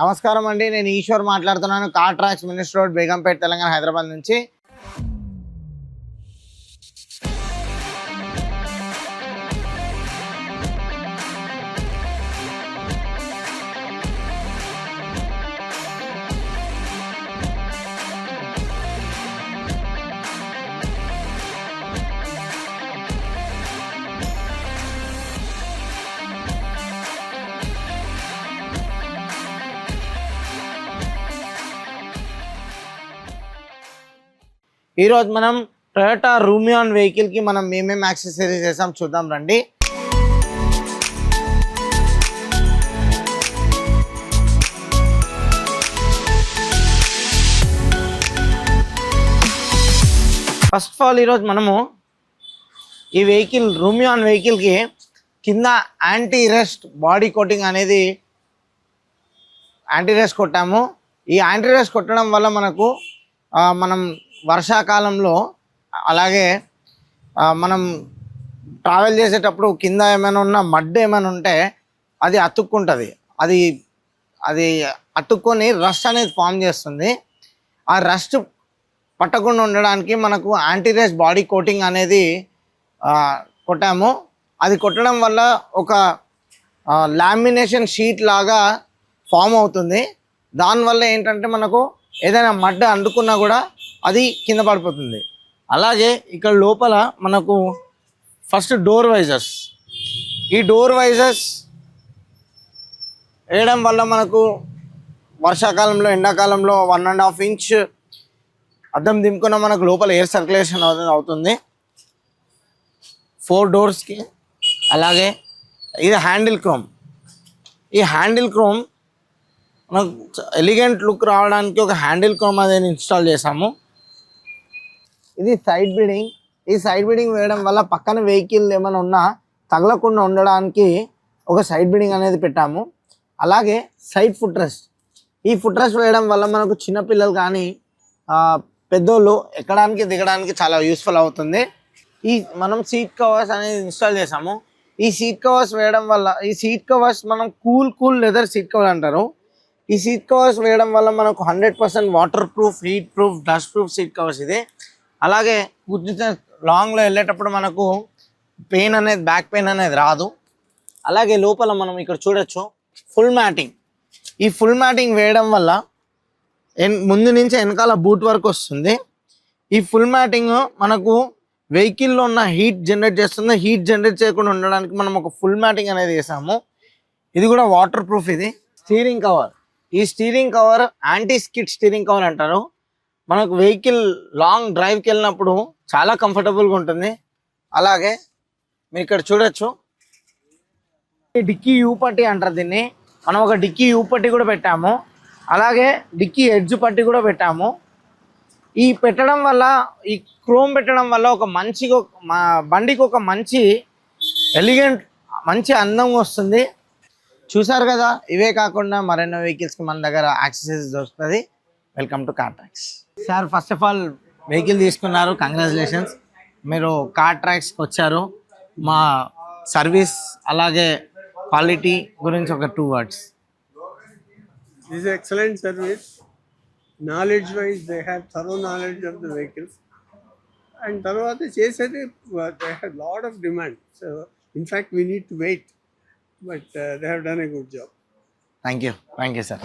నమస్కారం అండి, నేను ఈశ్వర్ మాట్లాడుతున్నాను. Car tracks minister road, Begumpet, Telangana, Hyderabad నుంచి. ఈరోజు మనం టొయోటా రూమియాన్ వెహికల్కి మనం ఏమేమి యాక్సెసరీస్ చేసాం చూద్దాం రండి. ఫస్ట్ ఆఫ్ ఆల్ ఈరోజు మనము ఈ వెహికల్ రూమియాన్ వెహికల్కి కింద యాంటీ రస్ట్ బాడీ కోటింగ్ అనేది యాంటీ రస్ట్ కొట్టాము. ఈ యాంటీ రస్ట్ కొట్టడం వల్ల మనం వర్షాకాలంలో అలాగే మనం ట్రావెల్ చేసేటప్పుడు కింద ఏమైనా ఉన్న మడ్ ఏమైనా ఉంటే అది అతుక్కుంటుంది. అది అతుక్కొని రస్ట్ అనేది ఫామ్ చేస్తుంది. ఆ రస్ట్ పట్టకుండా ఉండడానికి మనకు యాంటీ రస్ట్ బాడీ కోటింగ్ అనేది కొట్టాము. అది కొట్టడం వల్ల ఒక లామినేషన్ షీట్ లాగా ఫామ్ అవుతుంది. దానివల్ల ఏంటంటే మనకు ఏదైనా మడ్ అంటుకున్నా కూడా అది కింద పడిపోతుంది. అలాగే ఇక్కడ లోపల మనకు ఫస్ట్ డోర్ వైజర్స్, ఈ డోర్ వైజర్స్ వేయడం వల్ల మనకు వర్షాకాలంలో ఎండాకాలంలో 1.5 ఇంచ్ అద్దం దింపుకున్న మనకు లోపల ఎయిర్ సర్క్యులేషన్ అవుతుంది 4 డోర్స్కి. అలాగే ఇది హ్యాండిల్ క్రోమ్. ఈ హ్యాండిల్ క్రోమ్ మనకు ఎలిగెంట్ లుక్ రావడానికి ఒక హ్యాండిల్ క్రోమ్ అనేది ఇన్స్టాల్ చేసాము. ఇది సైడ్ బీడింగ్. ఈ సైడ్ బీడింగ్ వేయడం వల్ల పక్కన వెహికల్ ఏమైనా ఉన్నా తగలకుండా ఉండడానికి ఒక సైడ్ బీడింగ్ అనేది పెట్టాము. అలాగే సైడ్ ఫుట్ రెస్ట్. ఈ ఫుట్ రెస్ట్ వేయడం వల్ల మనకు చిన్నపిల్లలు కానీ పెద్దోళ్ళు ఎక్కడానికి దిగడానికి చాలా యూస్ఫుల్ అవుతుంది. మనం సీట్ కవర్స్ అనేది ఇన్స్టాల్ చేసాము. ఈ సీట్ కవర్స్ వేయడం వల్ల ఈ సీట్ కవర్స్ మనం కూల్ లెదర్ సీట్ కవర్ అంటారు. ఈ సీట్ కవర్స్ వేయడం వల్ల మనకు 100% water proof, heat proof, dust proof seat covers ఇది. అలాగే కూర్చుంటే లాంగ్లో వెళ్ళేటప్పుడు మనకు బ్యాక్ పెయిన్ అనేది రాదు. అలాగే లోపల మనం ఇక్కడ చూడొచ్చు ఫుల్ మ్యాటింగ్. ఈ ఫుల్ మ్యాటింగ్ వేయడం వల్ల ముందు నుంచి వెనకాల బూట్ వరకు వస్తుంది. ఈ ఫుల్ మ్యాటింగ్ మనకు వెహికల్లో ఉన్న హీట్ జనరేట్ చేస్తుంది. హీట్ జనరేట్ చేయకుండా ఉండడానికి మనం ఒక ఫుల్ మ్యాటింగ్ అనేది వేసాము. ఇది కూడా వాటర్ ప్రూఫ్. ఇది స్టీరింగ్ కవర్. ఈ steering cover anti skid steering cover అంటారు. మనకు వెహికల్ లాంగ్ డ్రైవ్కి వెళ్ళినప్పుడు చాలా కంఫర్టబుల్గా ఉంటుంది. అలాగే మీరు ఇక్కడ చూడొచ్చు డిక్కీ యూ పట్టి అంటారు దీన్ని. మనం ఒక డిక్కీ యూ పట్టి కూడా పెట్టాము. అలాగే డిక్కీ ఎడ్జ్ పట్టి కూడా పెట్టాము. ఈ పెట్టడం వల్ల, ఈ క్రోమ్ పెట్టడం వల్ల బండికి ఒక మంచి ఎలిగెంట్, మంచి అందంగా వస్తుంది. చూసారు కదా, ఇవే కాకుండా మరెన్నో వెహికల్స్కి మన దగ్గర యాక్సెసరీస్ దొరుకుతుంది. Welcome to car tracks. Sir, first of all vehicle తీసుకున్నారు, కంగ్రాచులేషన్స్. మీరు కార్ ట్రాక్స్కి వచ్చారు. మా సర్వీస్ అలాగే క్వాలిటీ గురించి ఒక 2 words. This is excellent service. Knowledge wise, they have thorough knowledge of the vehicles. And tarvata chesadi, they have lot of demand. So, in fact, we need to wait. But they have done a good job. Thank you, sir.